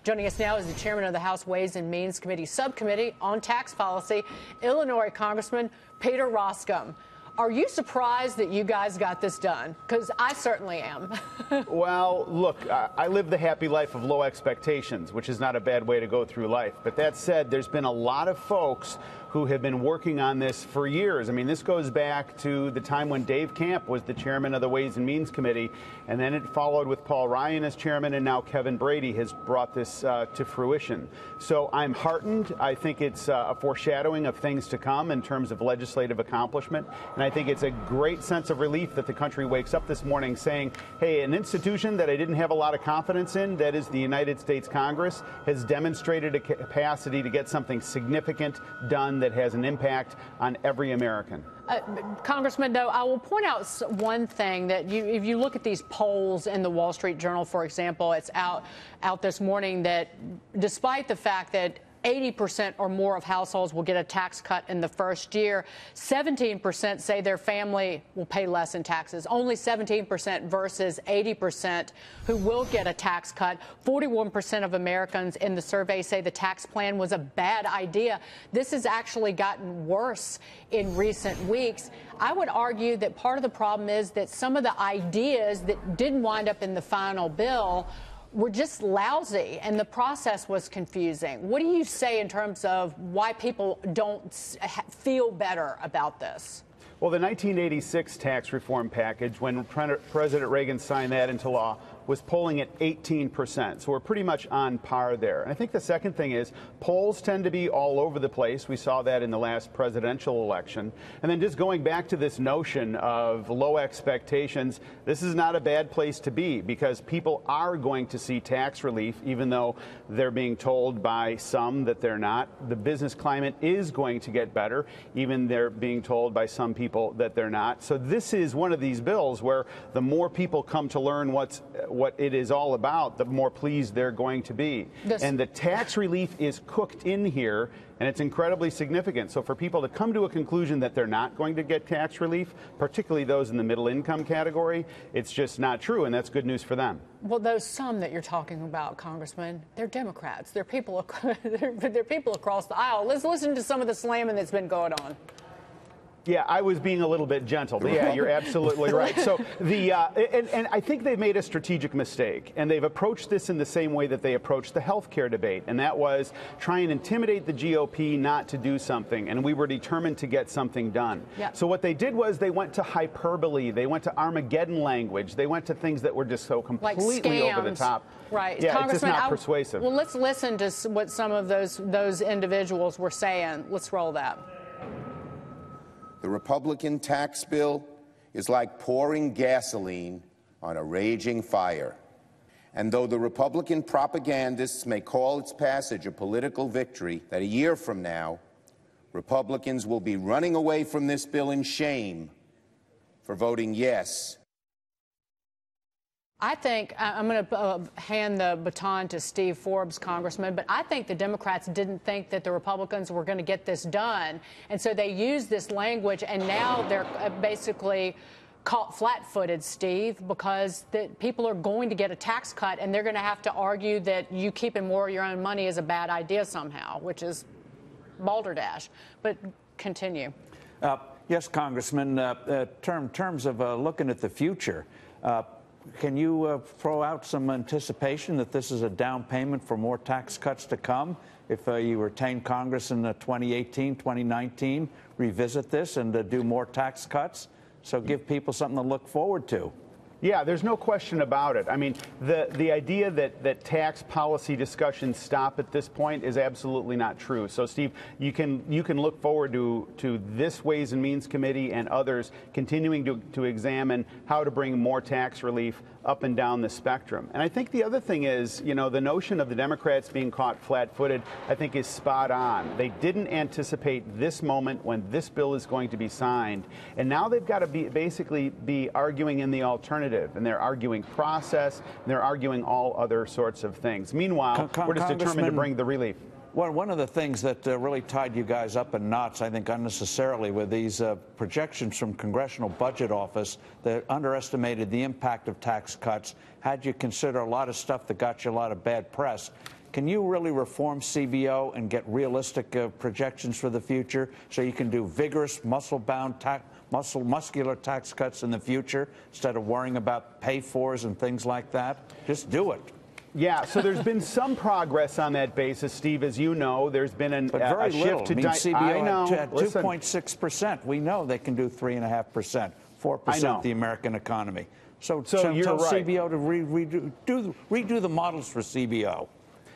Joining us now is the chairman of the House Ways and Means Committee Subcommittee on Tax Policy, Illinois Congressman Peter Roskam. Are you surprised that you guys got this done? Because I certainly am. Well, look, I live the happy life of low expectations, which is not a bad way to go through life. But that said, there's been a lot of folks who have been working on this for years. I mean, this goes back to the time when Dave Camp was the chairman of the Ways and Means Committee, and then it followed with Paul Ryan as chairman, and now Kevin Brady has brought this to fruition. So I'm heartened. I think it's a foreshadowing of things to come in terms of legislative accomplishment, and I think it's a great sense of relief that the country wakes up this morning saying, hey, an institution that I didn't have a lot of confidence in, that is the United States Congress, has demonstrated a capacity to get something significant done that has an impact on every American. Congressman, though, I will point out one thing that if you look at these polls in the Wall Street Journal, for example, it's out this morning that despite the fact that 80% or more of households will get a tax cut in the first year, 17% say their family will pay less in taxes. Only 17% versus 80% who will get a tax cut. 41% of Americans in the survey say the tax plan was a bad idea. This has actually gotten worse in recent weeks. I would argue that part of the problem is that some of the ideas that didn't wind up in the final bill were just lousy, and the process was confusing. What do you say in terms of why people don't feel better about this? Well, the 1986 tax reform package, when President Reagan signed that into law, was polling at 18%. So we're pretty much on par there. And I think the second thing is polls tend to be all over the place. We saw that in the last presidential election. And then just going back to this notion of low expectations, this is not a bad place to be because people are going to see tax relief, even though they're being told by some that they're not. The business climate is going to get better, even they're being told by some people that they're not. So this is one of these bills where the more people come to learn what it is all about, the more pleased they're going to be. And the tax relief is cooked in here, and it's incredibly significant. So for people to come to a conclusion that they're not going to get tax relief, particularly those in the middle income category, it's just not true, and that's good news for them. Well, those some that you're talking about, Congressman, they're Democrats. They're people, they're people across the aisle. Let's listen to some of the slamming that's been going on. Yeah, I was being a little bit gentle. Yeah, you're absolutely right. So and I think they've made a strategic mistake, and they've approached this in the same way that they approached the health care debate, and that was try and intimidate the GOP not to do something, and we were determined to get something done. Yep. So what they did was they went to hyperbole, they went to Armageddon language, they went to things that were just so completely over the top. Right. Yeah, it's just not persuasive. Well, let's listen to what some of those individuals were saying. Let's roll that. The Republican tax bill is like pouring gasoline on a raging fire. And though the Republican propagandists may call its passage a political victory, that a year from now, Republicans will be running away from this bill in shame for voting yes. I think I'm going to hand the baton to Steve Forbes, Congressman, but I think the Democrats didn't think that the Republicans were going to get this done. And so they used this language, and now they're basically caught flat-footed, Steve, because people are going to get a tax cut, and they're going to have to argue that you keeping more of your own money is a bad idea somehow, which is balderdash. But continue. Yes, Congressman, terms of looking at the future, can you throw out some anticipation that this is a down payment for more tax cuts to come? If you retain Congress in 2018, 2019, revisit this and do more tax cuts? So give people something to look forward to. Yeah, there's no question about it. I mean, the idea that tax policy discussions stop at this point is absolutely not true. So, Steve, you can look forward to this Ways and Means Committee and others continuing to examine how to bring more tax relief up and down the spectrum. And I think the other thing is, you know, the notion of the Democrats being caught flat-footed, I think, is spot on. They didn't anticipate this moment when this bill is going to be signed, and now they've got to basically be arguing in the alternative, and they're arguing process, and they're arguing all other sorts of things. Meanwhile, we're just determined to bring the relief. Well, one of the things that really tied you guys up in knots, I think unnecessarily, with these projections from Congressional Budget Office that underestimated the impact of tax cuts, had you consider a lot of stuff that got you a lot of bad press. can you really reform CBO and get realistic projections for the future so you can do vigorous muscular tax cuts in the future instead of worrying about pay-fors and things like that? Just do it. Yeah, so there's been some progress on that basis, Steve. As you know, there's been a shift to CBO at 2.6%. We know they can do 3.5%, 4% the American economy. So tell CBO to redo the models for CBO.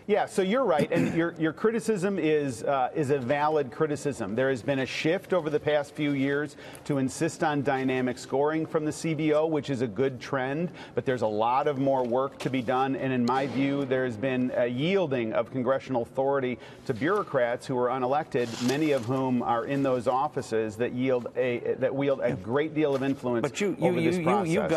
Yeah, so you're right, and your criticism is a valid criticism. There has been a shift over the past few years to insist on dynamic scoring from the CBO, which is a good trend, but there's a lot of more work to be done, and in my view, there's been a yielding of congressional authority to bureaucrats who are unelected, many of whom are in those offices that wield a great deal of influence over this process. You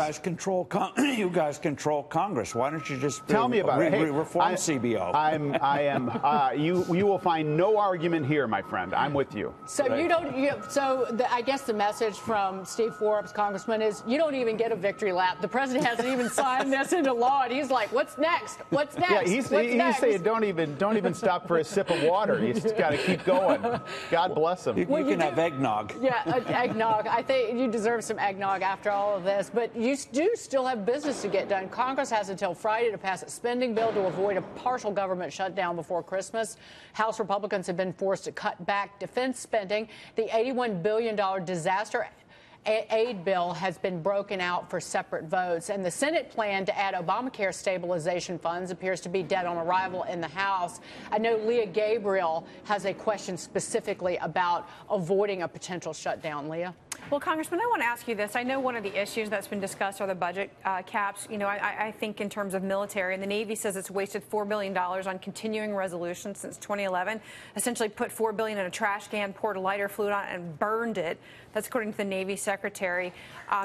guys control Congress. Why don't you just tell me about it? Hey, reform CBO? You will find no argument here, my friend. I'm with you. So I guess the message from Steve Forbes, Congressman, is you don't even get a victory lap. The president hasn't even signed this into law, and he's like, "What's next? What's next?" Yeah, he's saying, "Don't even stop for a sip of water. You just got to keep going." God bless him. You can have eggnog. Yeah, eggnog. I think you deserve some eggnog after all of this, but you do still have business to get done. Congress has until Friday to pass a spending bill to avoid a partial government shutdown before Christmas. House Republicans have been forced to cut back defense spending. The $81 billion disaster aid bill has been broken out for separate votes, and the Senate plan to add Obamacare stabilization funds appears to be dead on arrival in the House. I know Leah Gabriel has a question specifically about avoiding a potential shutdown. Leah? Well, Congressman, I want to ask you this. I know one of the issues that's been discussed are the budget caps. You know, I think in terms of military, and the Navy says it's wasted $4 billion on continuing resolutions since 2011, essentially put $4 billion in a trash can, poured a lighter fluid on it, and burned it. That's according to the Navy Secretary.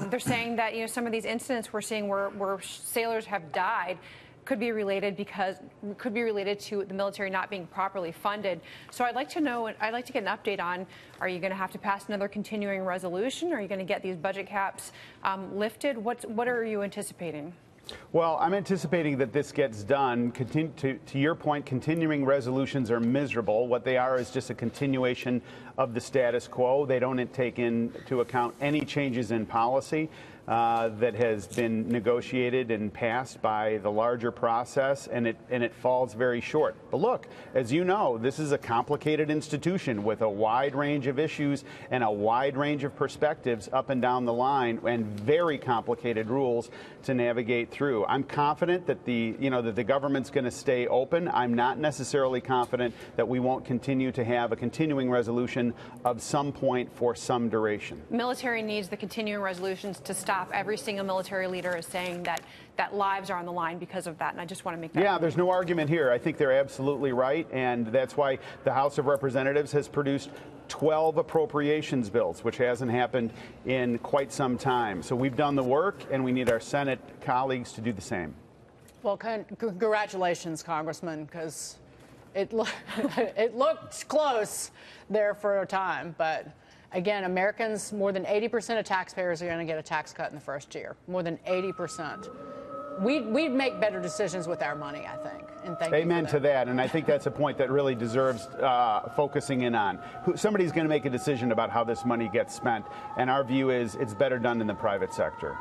They're saying that, you know, some of these incidents we're seeing where sailors have died could be related to the military not being properly funded. So I'd like to get an update on, are you going to have to pass another continuing resolution? Are you going to get these budget caps lifted? What are you anticipating? Well, I'm anticipating that this gets done. To your point, continuing resolutions are miserable. What they are is just a continuation of the status quo. They don't take into account any changes in policy that has been negotiated and passed by the larger process, and it falls very short. But look, as you know, this is a complicated institution with a wide range of issues and a wide range of perspectives up and down the line, and very complicated rules to navigate through. I'm confident that the government's going to stay open. I'm not necessarily confident that we won't continue to have a continuing resolution of some point for some duration. Military needs the continuing resolutions to stop. Every single military leader is saying that lives are on the line because of that, and I just want to make that clear. There's no argument here. I think they're absolutely right, and that's why the House of Representatives has produced 12 appropriations bills, which hasn't happened in quite some time. So we've done the work, and we need our Senate colleagues to do the same. Well, congratulations, Congressman, because it looked close there for a time, but again, Americans, more than 80% of taxpayers are going to get a tax cut in the first year. More than 80%. We'd make better decisions with our money, I think. And thank you. Amen to that. And I think that's a point that really deserves focusing in on. Somebody's going to make a decision about how this money gets spent. And our view is it's better done in the private sector.